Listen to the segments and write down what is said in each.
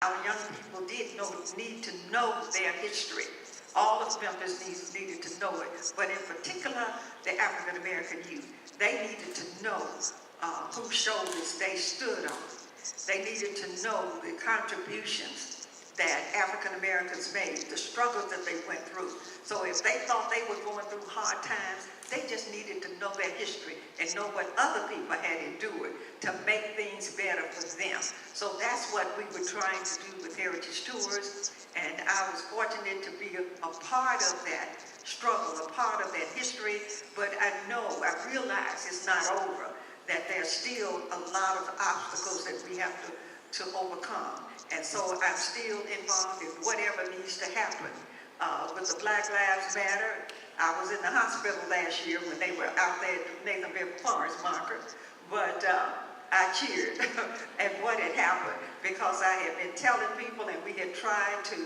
Our young people need to know their history. All of Memphis needed to know it, but in particular, the African American youth. They needed to know whose shoulders they stood on. They needed to know the contributions that African Americans made, the struggles that they went through. So if they thought they were going through hard times, they just needed to know their history and know what other people had endured to make things better for them. So that's what we were trying to do with Heritage Tours, and I was fortunate to be a part of that struggle, a part of that history, but I realize it's not over, that there's still a lot of obstacles that we have to overcome. And so I'm still involved in whatever needs to happen. With the Black Lives Matter, I was in the hospital last year when they were out there at Nathanville Forest Marker, but I cheered at what had happened because I had been telling people, and we had tried to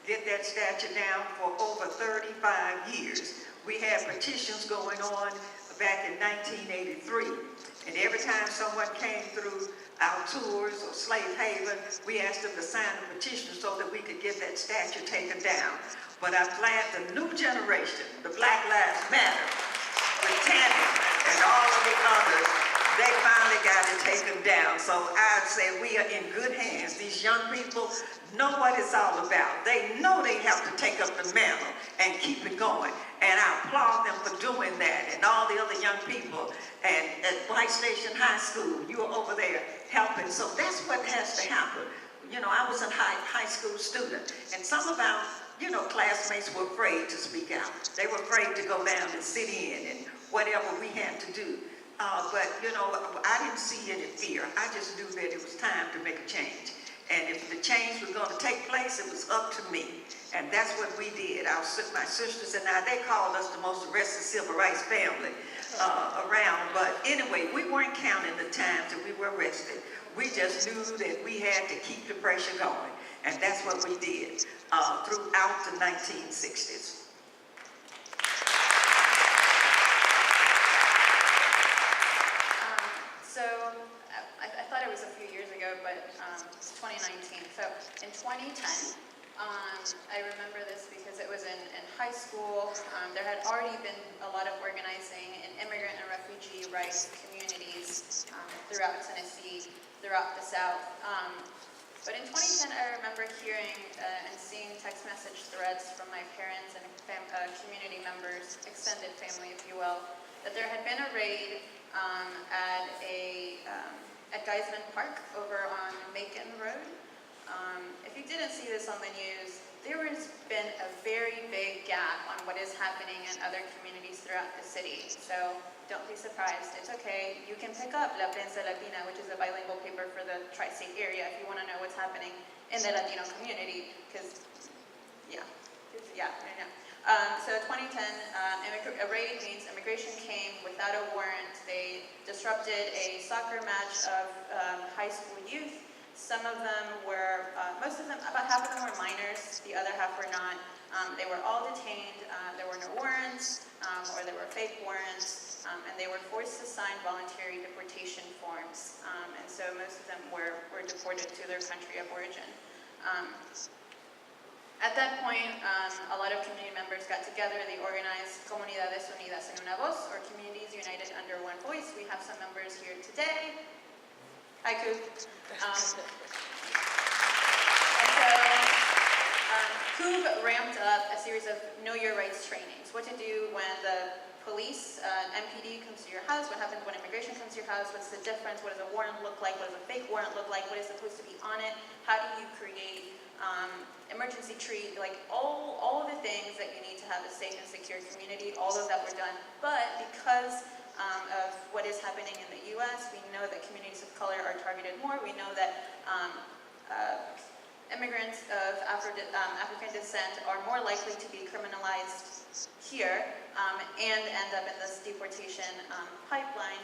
get that statue down for over 35 years. We had petitions going on back in 1983, and every time someone came through our tours or Slave Haven, we asked them to sign a petition so that we could get that statue taken down. But I'm glad the new generation, the Black Lives Matter, with Tammy and all of the others, they finally got it taken down. So I'd say we are in good hands. These young people know what it's all about. They know they have to take up the mantle and keep it going. And I applaud them for doing that, and all the other young people. And at White Station High School, you were over there helping. So that's what has to happen. You know, I was a high school student, and some of our, classmates were afraid to speak out. They were afraid to go down and sit in and whatever we had to do. But I didn't see any fear. I just knew that it was time to make a change. And if the change was going to take place, it was up to me. And that's what we did. My sisters and I, they called us the most arrested civil rights family around. But anyway, we weren't counting the times that we were arrested. We just knew that we had to keep the pressure going. And that's what we did throughout the 1960s. I thought it was a few years ago, but it's 2019. So in 2010, I remember this because it was in high school. There had already been a lot of organizing in immigrant and refugee rights communities throughout Tennessee, throughout the South. But in 2010, I remember hearing and seeing text message threads from my parents and community members, extended family, if you will, that there had been a raid at Geisman Park over on Macon Road. If you didn't see this on the news, there has been a very big gap on what is happening in other communities throughout the city. So don't be surprised. It's okay. You can pick up La Prensa Latina, which is a bilingual paper for the tri-state area, if you want to know what's happening in the Latino community, because, I know. So 2010, a raid means immigration came without a warrant. They disrupted a soccer match of high school youth. Some of them were, most of them, about half of them were minors, the other half were not. They were all detained, there were no warrants, or there were fake warrants, and they were forced to sign voluntary deportation forms. And so most of them were deported to their country of origin. At that point, a lot of community members got together. They organized Comunidades Unidas en una Voz, or Communities United Under One Voice. We have some members here today. Hi, Coop. Coop ramped up a series of Know Your Rights trainings. What to do when the police, MPD comes to your house, what happens when immigration comes to your house, what's the difference, what does a warrant look like, what does a fake warrant look like, what is supposed to be on it, how do you create emergency tree, like all of the things that you need to have a safe and secure community, all of that were done. But because of what is happening in the U.S., we know that communities of color are targeted more. We know that immigrants of African descent are more likely to be criminalized here and end up in this deportation pipeline.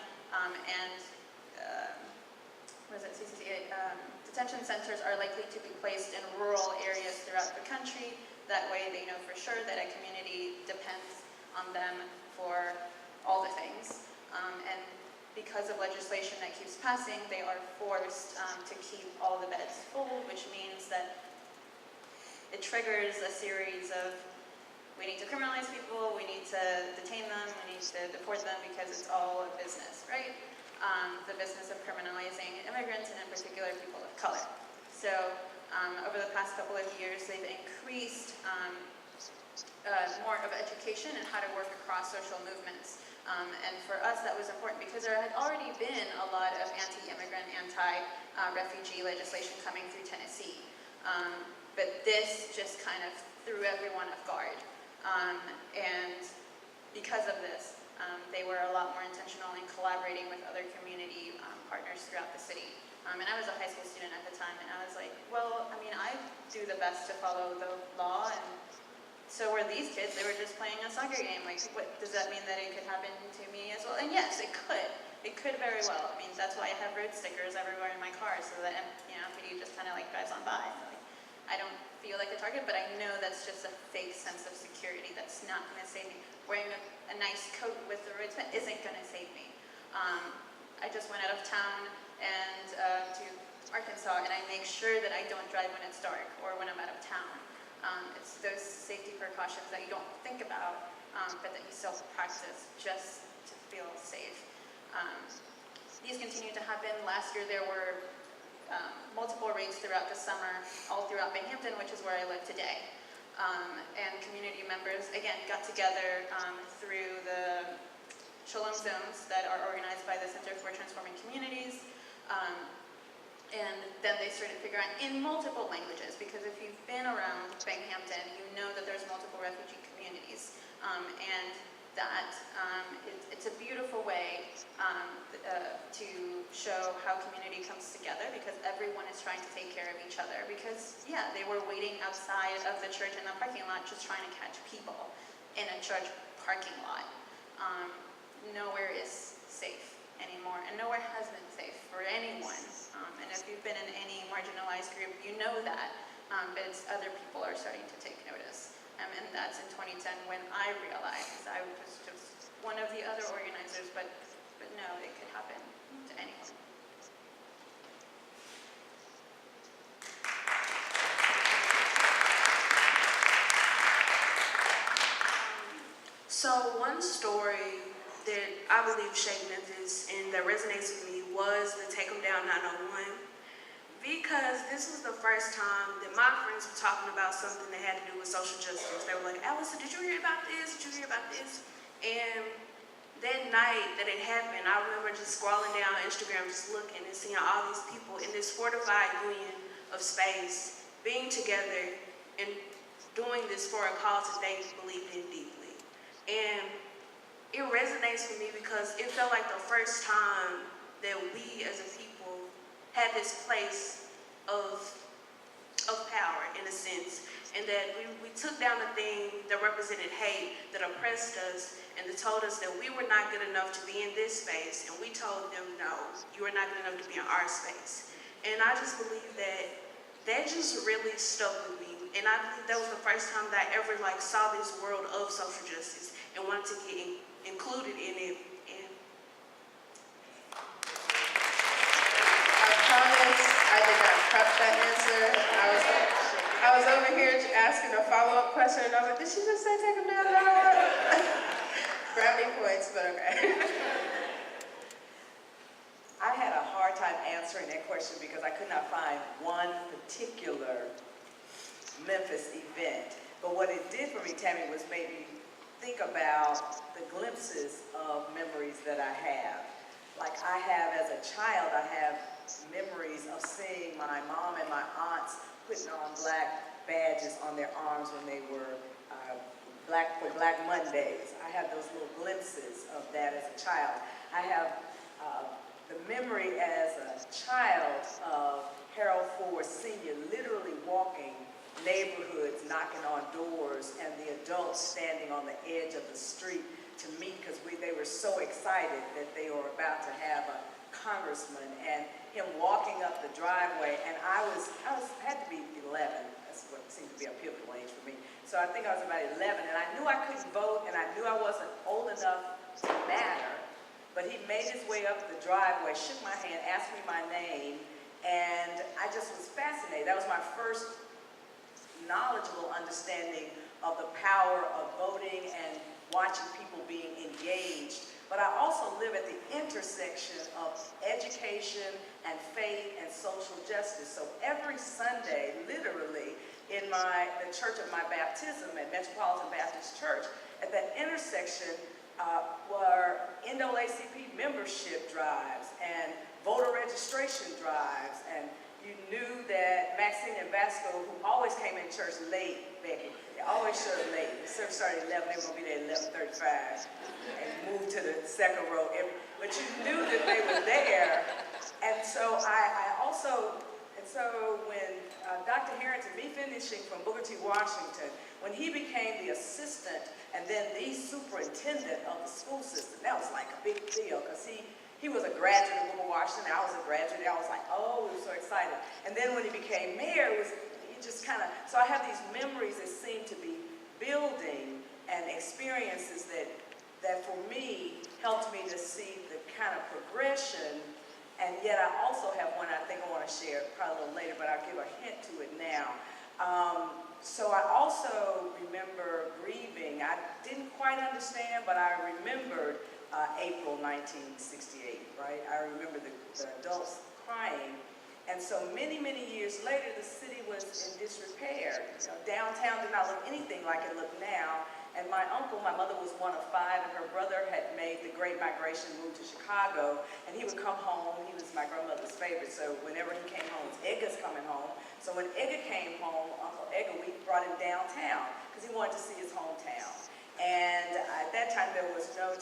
Detention centers are likely to be placed in rural areas throughout the country. That way they know for sure that a community depends on them for all the things. And because of legislation that keeps passing, they are forced to keep all the beds full, which means that it triggers a series of, we need to criminalize people, we need to detain them, we need to deport them because it's all a business, right? The business of criminalizing immigrants and in particular people of color. So over the past couple of years, they've increased more of education and how to work across social movements. And for us, that was important because there had already been a lot of anti-immigrant, anti-refugee legislation coming through Tennessee. But this just kind of threw everyone off guard. And because of this, they were a lot more intentional in collaborating with other community partners throughout the city. And I was a high school student at the time, and I was like, well, I mean, I do the best to follow the law, and so were these kids. They were just playing a soccer game. Like, what, does that mean that it could happen to me as well? And yes, it could. It could very well. I mean, that's why I have road stickers everywhere in my car, so that, you know, he just kind of like drives on by. Like, I don't feel like a target, but I know that's just a fake sense of security. That's not going to save me. Wearing a nice coat with the roads isn't going to save me. I just went out of town and to Arkansas, and I make sure that I don't drive when it's dark or when I'm out of town. It's those safety precautions that you don't think about, but that you still practice just to feel safe. These continue to happen. Last year there were multiple raids throughout the summer, all throughout Binghamton, which is where I live today. And community members, again, got together through the Shalom Zones that are organized by the Center for Transforming Communities. And then they started figuring out in multiple languages, because if you've been around Binghamton, you know that there's multiple refugee communities. And that it's a beautiful way to show how community comes together, because everyone is trying to take care of each other. Because, yeah, they were waiting outside of the church in the parking lot just trying to catch people in a church parking lot. Nowhere is safe anymore, and nowhere has been safe for anyone. And if you've been in any marginalized group, you know that, but it's other people are starting to take notice. And that's in 2010 when I realized I was just one of the other organizers, but no, it could happen to anyone. So one story that I believe shaped Memphis and that resonates with me was the Take 'em Down 901, because this was the first time that my friends were talking about something that had to do with social justice. They were like, Allison, did you hear about this? Did you hear about this? And that night that it happened, I remember just scrolling down Instagram, just looking and seeing all these people in this fortified union of space being together and doing this for a cause that they believed in deeply. And it resonates with me because it felt like the first time that we as a people had this place of power, in a sense, and that we took down the thing that represented hate, that oppressed us, and that told us that we were not good enough to be in this space, and we told them, no, you are not good enough to be in our space. And I just believe that just really stuck with me, and I believe that was the first time that I ever saw this world of social justice and wanted to get included in it. And I promise I did not prep that answer. I was over here asking a follow-up question, and I was like, did she just say take him down? Brownie points, but okay. I had a hard time answering that question because I could not find one particular Memphis event. But what it did for me, Tammy, was made me think about the glimpses of memories that I have. Like I have, as a child, I have memories of seeing my mom and my aunts putting on black badges on their arms when they were for Black Mondays. I have those little glimpses of that as a child. I have the memory as a child of Harold Ford Sr. literally walking neighborhoods, knocking on doors, and the adults standing on the edge of the street to meet, because they were so excited that they were about to have a congressman, and him walking up the driveway. And I had to be 11. That's what seemed to be a pivotal age for me. So I think I was about 11, and I knew I couldn't vote, and I knew I wasn't old enough to matter, But he made his way up the driveway, shook my hand, asked me my name, and I just was fascinated. That was my first knowledgeable understanding of the power of voting and watching people being engaged. But I also live at the intersection of education and faith and social justice. So every Sunday, literally, in the church of my baptism at Metropolitan Baptist Church, at that intersection were NAACP membership drives and voter registration drives. And you knew that Maxine and Vasco, who always came in church late, Becky, they always showed up late. The service started at 11, they were going to be there at 11:35 and moved to the second row. But you knew that they were there. And so when Dr. Harrington, me finishing from Booker T. Washington, when he became the assistant and then the superintendent of the school system, that was like a big deal because he was a graduate of Booker Washington, I was a graduate, I was like, oh, we were so excited. And then when he became mayor, so I have these memories that seem to be building and experiences that for me helped me to see the kind of progression. And yet I also have one I think I want to share probably a little later, but I'll give a hint to it now. So I also remember grieving. I didn't quite understand, but I remembered April 1968, right? I remember the adults crying. And so many, many years later, the city was in disrepair. Downtown did not look anything like it looked now. And my uncle, my mother was one of 5, and her brother had made the Great Migration, moved to Chicago, and he would come home. He was my grandmother's favorite, so whenever he came home, Edgar's coming home. So when Edgar came home, Uncle Edgar, we brought him downtown because he wanted to see his hometown. And at that time, there was no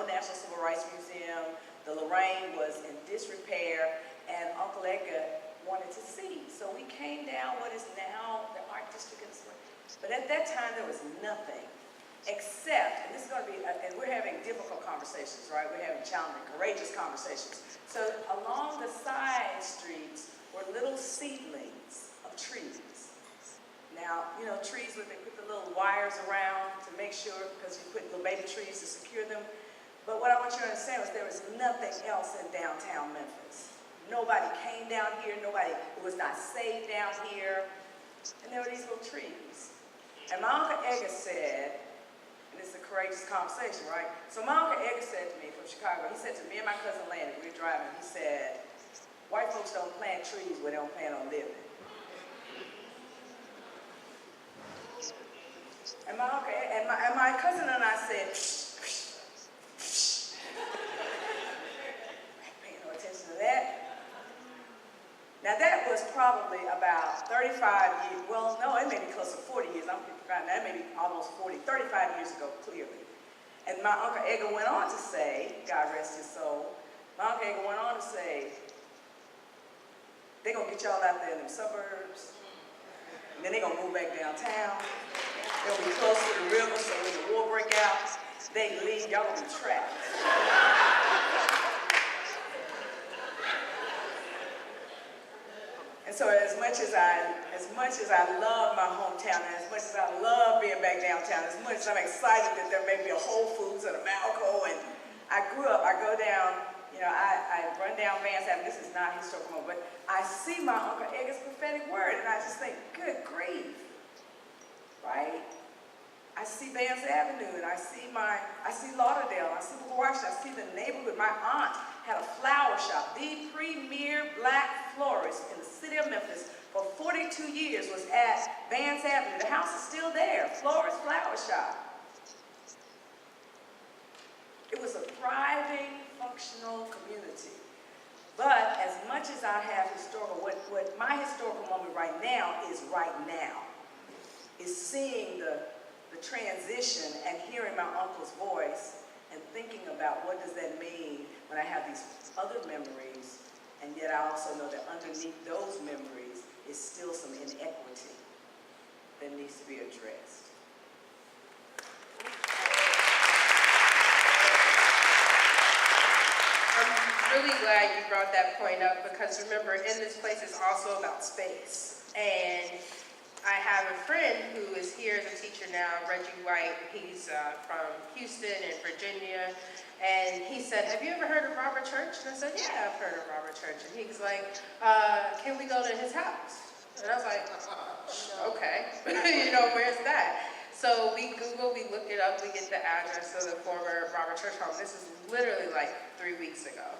National Civil Rights Museum. The Lorraine was in disrepair, and Uncle Edgar wanted to see. So we came down what is now the Art District in Sweden. But at that time, there was nothing except, and this is going to be, and we're having difficult conversations, right? We're having challenging, courageous conversations. So along the side streets were little seedlings of trees. Now, trees where they put the little wires around to make sure, because you put little baby trees to secure them. But what I want you to understand was there was nothing else in downtown Memphis. Nobody came down here, it was not safe down here, and there were these little trees. And my Uncle Edgar said, and this is a courageous conversation, right? So my Uncle Edgar said to me from Chicago, he said to me and my cousin Landon, we were driving, he said, white folks don't plant trees where they don't plan on living. And my cousin and I said, pay no attention to that. Now that was probably about 35 years, well, no, it may be close to 40 years, I'm forgotten, that may be almost 35 years ago, clearly. And my Uncle Edgar went on to say, God rest his soul, my Uncle Edgar went on to say, they're going to get y'all out there in the suburbs, and then they're going to move back downtown, they'll be close to the river, so when the war break out, they leave, y'all going to be trapped. And so as much as I love my hometown, and as much as I love being back downtown, as much as I'm excited that there may be a Whole Foods and a Malco, and I go down, I run down Vance Avenue. This is not historical, but I see my Uncle Edgar's prophetic word, and I just think, good grief, right? I see Vance Avenue, and I see Lauderdale, and I see Washington, I see the neighborhood. My aunt had a flower shop. The premier black florist in the city of Memphis for 42 years was at Vance Avenue. The house is still there, Florist Flower Shop. It was a thriving, functional community. But as much as I have what my historical moment right now is seeing the transition and hearing my uncle's voice and thinking about what does that mean when I have these other memories, and yet I also know that underneath those memories is still some inequity that needs to be addressed. I'm really glad you brought that point up because remember, in this place it's also about space. And I have a friend who is here as a teacher now, Reggie White. He's from Houston and Virginia. And he said, have you ever heard of Robert Church? And I said, yeah, I've heard of Robert Church. And he was like, can we go to his house? And I was like, okay, where's that? So we Googled, we looked it up, we get the address of the former Robert Church home. This is literally like 3 weeks ago.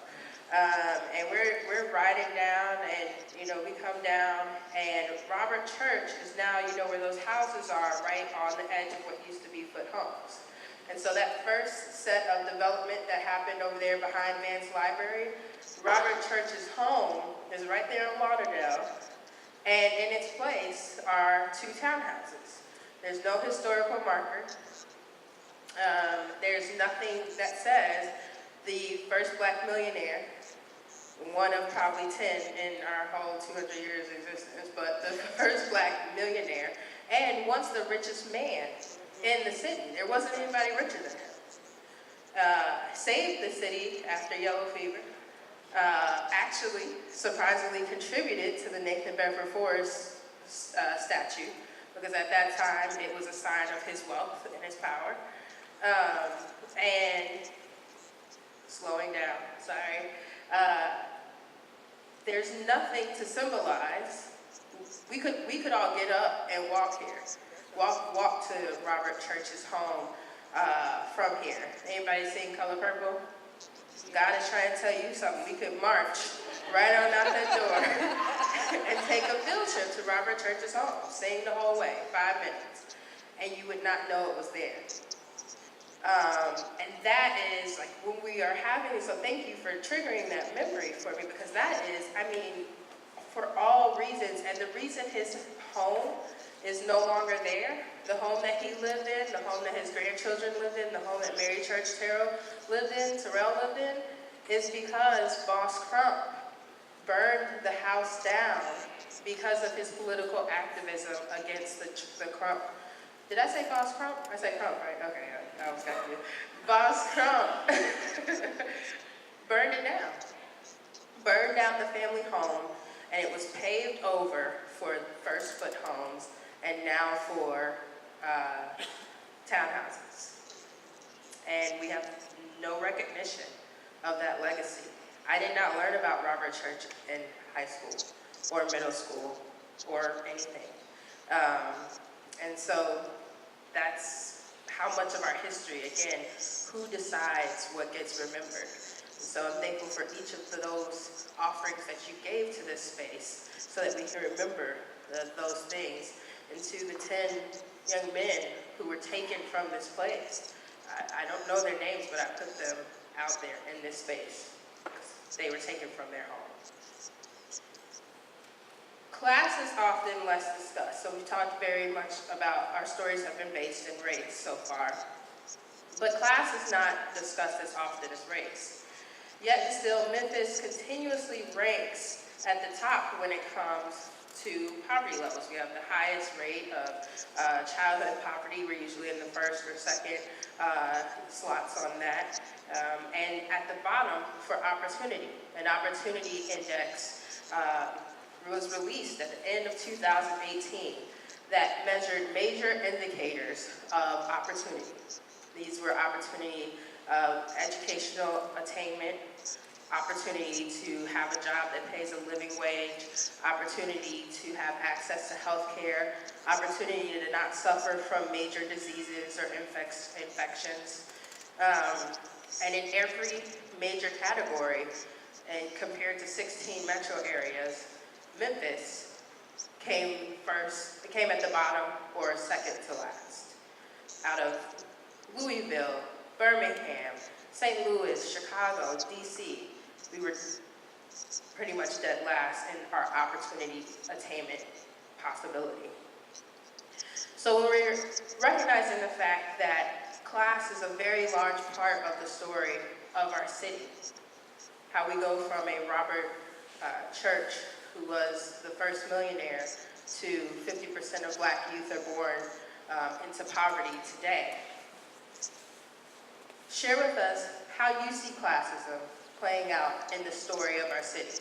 And we're riding down, and we come down, and Robert Church is now, where those houses are, right on the edge of what used to be Foot Homes. And so that first set of development that happened over there behind Vance Library, Robert Church's home is right there in Lauderdale, and in its place are 2 townhouses. There's no historical marker. There's nothing that says the first Black millionaire, one of probably 10 in our whole 200 years of existence, but the first Black millionaire, and once the richest man in the city. There wasn't anybody richer than him. Saved the city after yellow fever. Actually, surprisingly contributed to the Nathan Bedford Forrest statue, because at that time it was a sign of his wealth and his power. And slowing down, sorry. There's nothing to symbolize. We could all get up and walk here. Walk to Robert Church's home from here. Anybody seen Color Purple? God is trying to tell you something. We could march right on out that door and take a field trip to Robert Church's home, sing the whole way, 5 minutes, and you would not know it was there. And that is like when we are having, so thank you for triggering that memory for me, because that is, for all reasons, and the reason his home is no longer there, the home that he lived in, the home that his grandchildren lived in, the home that Mary Church Terrell lived in, is because Boss Crump burned the house down because of his political activism against the Crump. Did I say Boss Crump? I said Crump, right? Okay, I was confused. Boss Crump burned it down. Burned down the family home, and it was paved over for First Foot Homes, and now for townhouses. And we have no recognition of that legacy. I did not learn about Robert Church in high school or middle school or anything. And so that's how much of our history, again, who decides what gets remembered. So I'm thankful for each of those offerings that you gave to this space so that we can remember those things. And to the 10 young men who were taken from this place, I don't know their names, but I put them out there in this space. They were taken from their homes. Class is often less discussed, so we talked very much about our stories have been based in race so far. But class is not discussed as often as race. Yet still, Memphis continuously ranks at the top when it comes to poverty levels. We have the highest rate of childhood poverty. We're usually in the first or second slots on that. And at the bottom for opportunity. An opportunity index was released at the end of 2018 that measured major indicators of opportunity. These were opportunity of educational attainment, opportunity to have a job that pays a living wage, opportunity to have access to health care, opportunity to not suffer from major diseases or infections. And in every major category, and compared to 16 metro areas, Memphis came at the bottom or second to last. Out of Louisville, Birmingham, St. Louis, Chicago, DC, we were pretty much dead last in our opportunity attainment possibility. So when we're recognizing the fact that class is a very large part of the story of our city, how we go from a Robert Church, who was the first millionaire, to 50% of Black youth are born into poverty today. Share with us how you see classism playing out in the story of our city.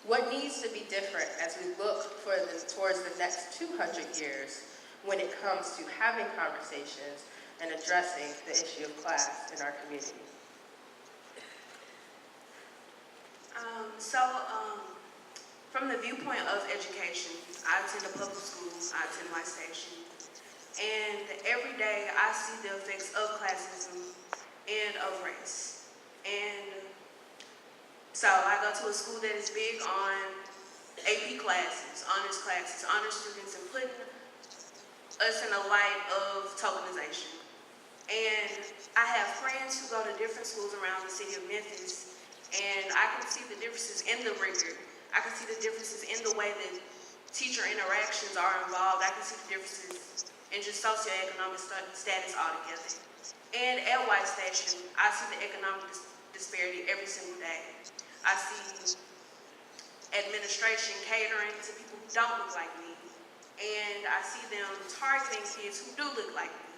What needs to be different as we look towards the next 200 years when it comes to having conversations and addressing the issue of class in our community? From the viewpoint of education, I attend a public school, I attend my station, and every day I see the effects of classism and of race. And so I go to a school that is big on AP classes, honor students, and putting us in a light of tokenization. And I have friends who go to different schools around the city of Memphis, and I can see the differences in the rigor. I can see the differences in the way that teacher interactions are involved. I can see the differences in just socioeconomic status altogether. And at White Station, I see the economic disparity every single day. I see administration catering to people who don't look like me. And I see them targeting kids who do look like me.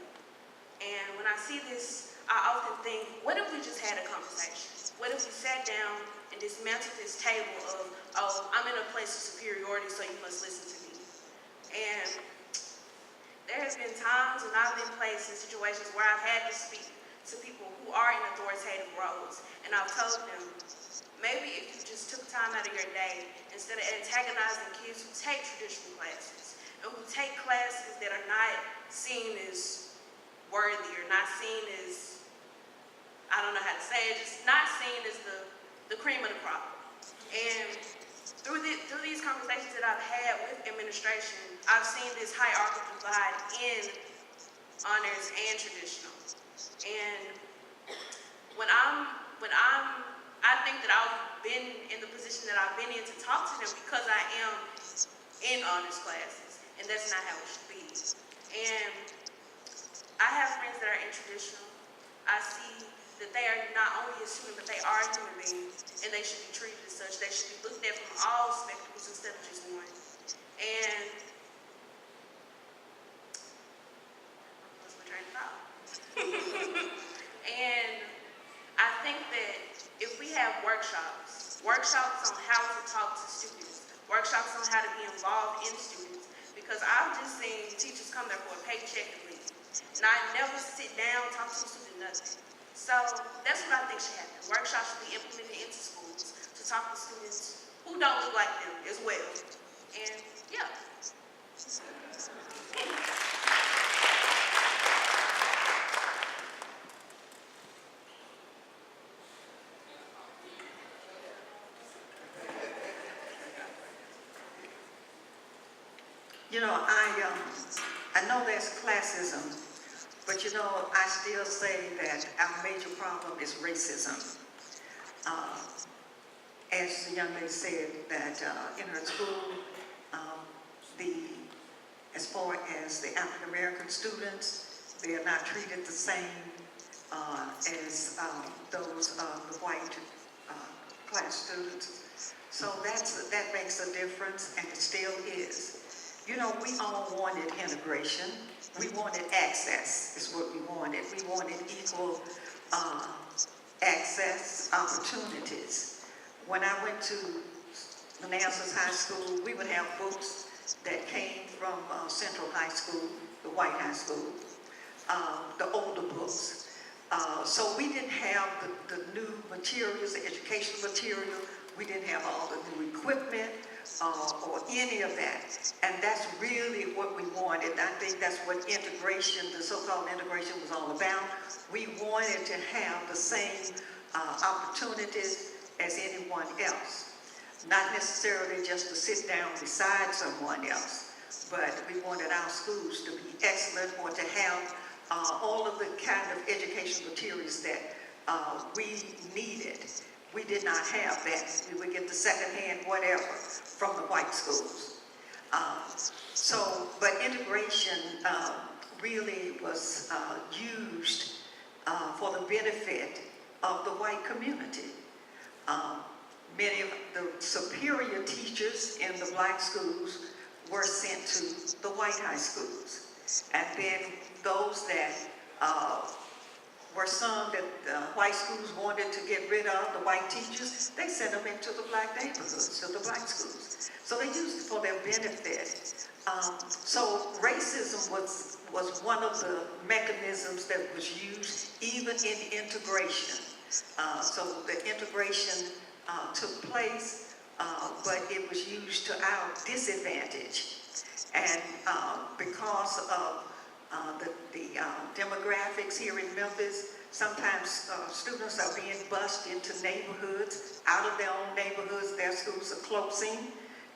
And when I see this, I often think, what if we just had a conversation? What if we sat down and dismantled this table of, oh, I'm in a place of superiority, so you must listen to me. And there has been times when I've been placed in situations where I've had to speak to people who are in authoritative roles, and I've told them, maybe if you just took time out of your day, instead of antagonizing kids who take traditional classes, and who take classes that are not seen as worthy, or not seen as, I don't know how to say it, just not seen as the cream of the crop. And through these conversations that I've had with administration, I've seen this hierarchical divide in honors and traditional. And I think that I've been in the position that I've been in to talk to them because I am in honors classes, and that's not how it should be. And I have friends that are in traditional. I see that they are not only a student, but they are human beings, and they should be treated as such. They should be looked at from all spectrums instead of just one. And what's my train of thought? And I think that if we have workshops on how to talk to students, workshops on how to be involved in students, because I've just seen teachers come there for a paycheck and leave. And I never sit down, talk to a student, nothing. So that's what I think should happen. Workshops should be implemented into schools to talk to students who don't look like them as well. And yeah. You know, I know there's classism, but you know, I still say that our major problem is racism. As the young lady said, that in her school, as far as the African American students, they are not treated the same as those the white class students. So that makes a difference, and it still is. You know, we all wanted integration. We wanted access, is what we wanted. We wanted equal access opportunities. When I went to Manassas High School, we would have books that came from Central High School, the white high school, the older books. So we didn't have the new materials, the educational material. We didn't have all the new equipment or any of that. And that's really what we wanted. I think that's what integration, the so-called integration, was all about. We wanted to have the same opportunities as anyone else. Not necessarily just to sit down beside someone else, but we wanted our schools to be excellent, or to have all of the kind of educational materials that we needed. We did not have that. We would get the secondhand whatever from the white schools. But integration really was used for the benefit of the white community. Many of the superior teachers in the black schools were sent to the white high schools. And then those that were some that white schools wanted to get rid of, the white teachers, they sent them into the black neighborhoods, to the black schools. So they used it for their benefit. So racism was one of the mechanisms that was used even in integration. So the integration took place, but it was used to our disadvantage. And because of the demographics here in Memphis, sometimes students are being bused into neighborhoods, out of their own neighborhoods. Their schools are closing,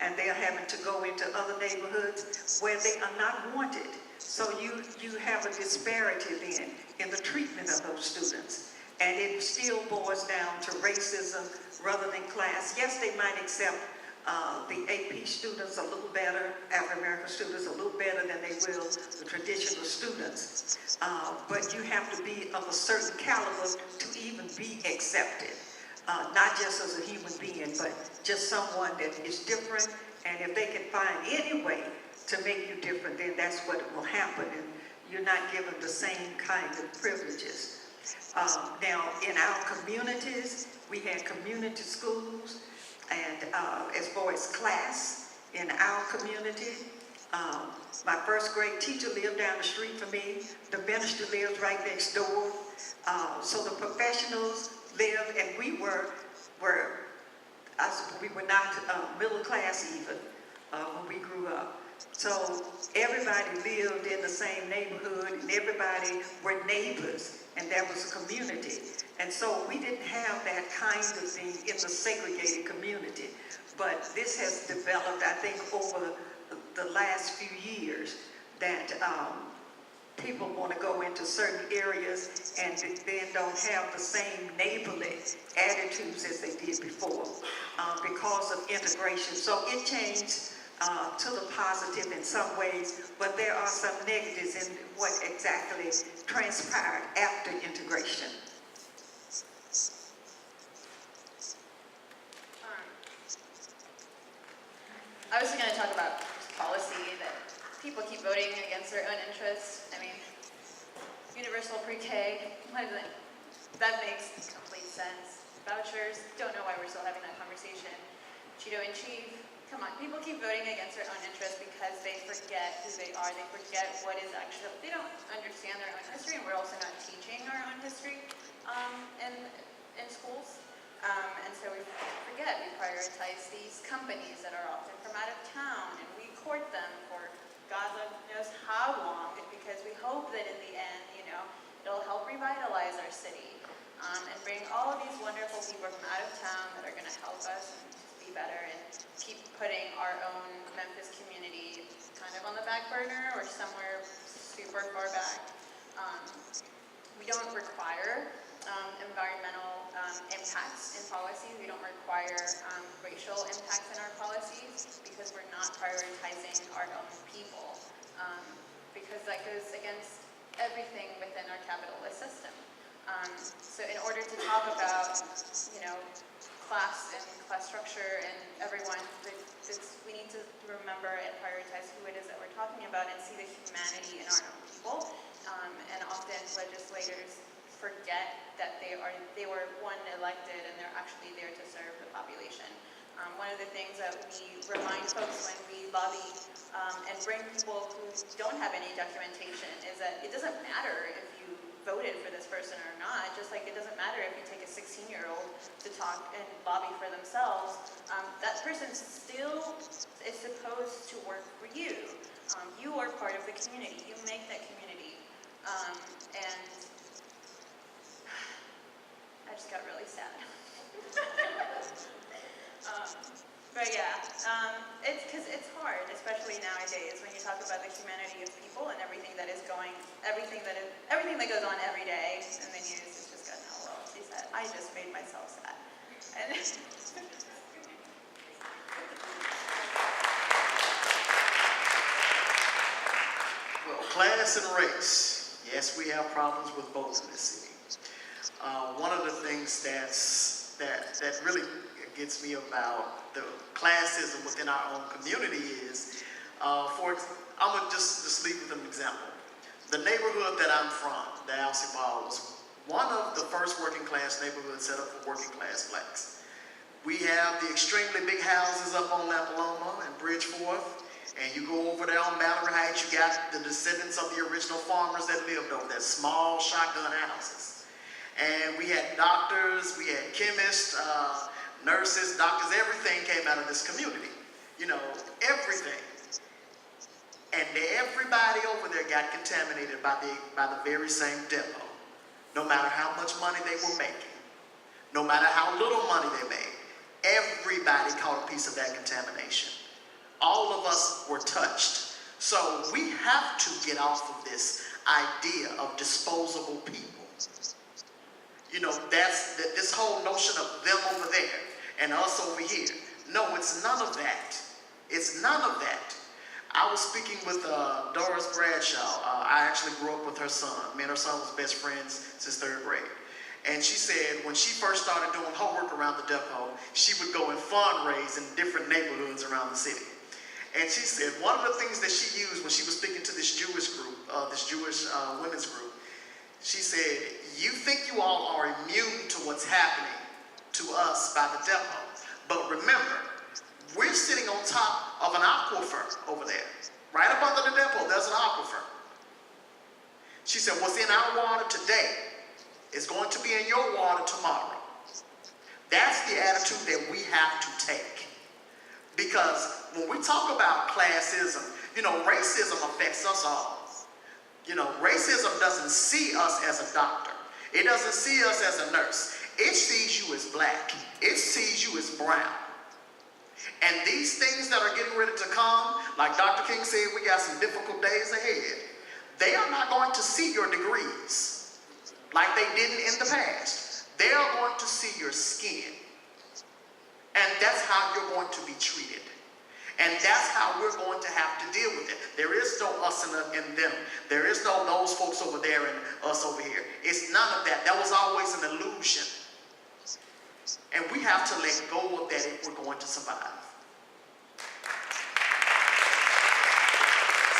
and they're having to go into other neighborhoods where they are not wanted. So you have a disparity then in the treatment of those students. And it still boils down to racism rather than class. Yes, they might accept the AP students a little better, African-American students a little better than they will the traditional students. But you have to be of a certain caliber to even be accepted. Not just as a human being, but just someone that is different. And if they can find any way to make you different, then that's what will happen. And you're not given the same kind of privileges. Now, in our communities, we had community schools. And as far as class in our community, my first grade teacher lived down the street from me. The minister lives right next door. So the professionals lived, and we were not middle class even when we grew up. So everybody lived in the same neighborhood, and everybody were neighbors, and there was a community. And so we didn't have that kind of thing in the segregated community. But this has developed, I think, over the last few years, that people want to go into certain areas and then don't have the same neighborly attitudes as they did before because of integration. So it changed to the positive in some ways, but there are some negatives in what exactly transpired after integration. I was going to talk about policy, that people keep voting against their own interests. I mean, universal pre-K, that makes complete sense. Vouchers, don't know why we're still having that conversation. Cheeto in chief, come on. People keep voting against their own interests because they forget who they are. They forget what is actually, they don't understand their own history, and we're also not teaching our own history in schools. And so we forget, we prioritize these companies that are often from out of town, and we court them for God knows how long, because we hope that in the end, it'll help revitalize our city, and bring all of these wonderful people from out of town that are going to help us and be better, and keep putting our own Memphis community kind of on the back burner or somewhere super far back. We don't require environmental impacts in policy. We don't require racial impacts in our policies because we're not prioritizing our own people, because that goes against everything within our capitalist system. So in order to talk about, class and class structure and everyone, we need to remember and prioritize who it is that we're talking about and see the humanity in our own people. And often legislators forget that they were elected and they're actually there to serve the population. One of the things that we remind folks when we lobby and bring people who don't have any documentation is that it doesn't matter if you voted for this person or not, just like it doesn't matter if you take a 16-year-old to talk and lobby for themselves. That person still is supposed to work for you. You are part of the community. You make that community. And I just got really sad. But yeah, it's because it's hard, especially nowadays when you talk about the humanity of people and everything that goes on every day in the news. It's just gotten a little too sad. I just made myself sad. And well, class and race. Yes, we have problems with both in this city. One of the things that really gets me about the classism within our own community is, I'm gonna just leave with an example. The neighborhood that I'm from, the Alcee Balls, one of the first working class neighborhoods set up for working class blacks. We have the extremely big houses up on La Paloma and Bridgeforth, and you go over there on Mallory Heights, you got the descendants of the original farmers that lived over there, small shotgun houses. And we had doctors, we had chemists, nurses, doctors, everything came out of this community. You know, everything. And everybody over there got contaminated by the very same depot. No matter how much money they were making, no matter how little money they made, everybody caught a piece of that contamination. All of us were touched. So we have to get off of this idea of disposable people. You know, this whole notion of them over there and us over here. No, it's none of that. It's none of that. I was speaking with Doris Bradshaw. I actually grew up with her son. Me and her son was best friends since 3rd grade. And she said when she first started doing her work around the depot, she would go and fundraise in different neighborhoods around the city. And she said one of the things that she used when she was speaking to this Jewish group, this Jewish women's group, she said, you think you all are immune to what's happening to us by the depot. But remember, we're sitting on top of an aquifer over there. Right up under the depot, there's an aquifer. She said, what's in our water today is going to be in your water tomorrow. That's the attitude that we have to take. Because when we talk about classism, you know, racism affects us all. You know, racism doesn't see us as a doctor. It doesn't see us as a nurse. It sees you as black. It sees you as brown. And these things that are getting ready to come, like Dr. King said, we got some difficult days ahead. They are not going to see your degrees like they didn't in the past. They are going to see your skin. And that's how you're going to be treated. And that's how we're going to have to deal with it. There is no us and them. There is no those folks over there and us over here. It's none of that. That was always an illusion. And we have to let go of that if we're going to survive.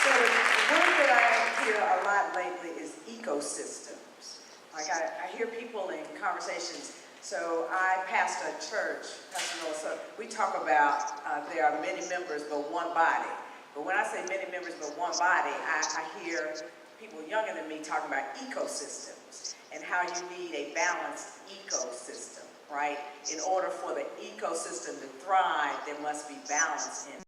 So the word that I hear a lot lately is ecosystems. Like I hear people in conversations. So I pastor a church, Pastor Noah, so we talk about there are many members but one body. But when I say many members but one body, I hear people younger than me talking about ecosystems and how you need a balanced ecosystem, right? In order for the ecosystem to thrive, there must be balance in it.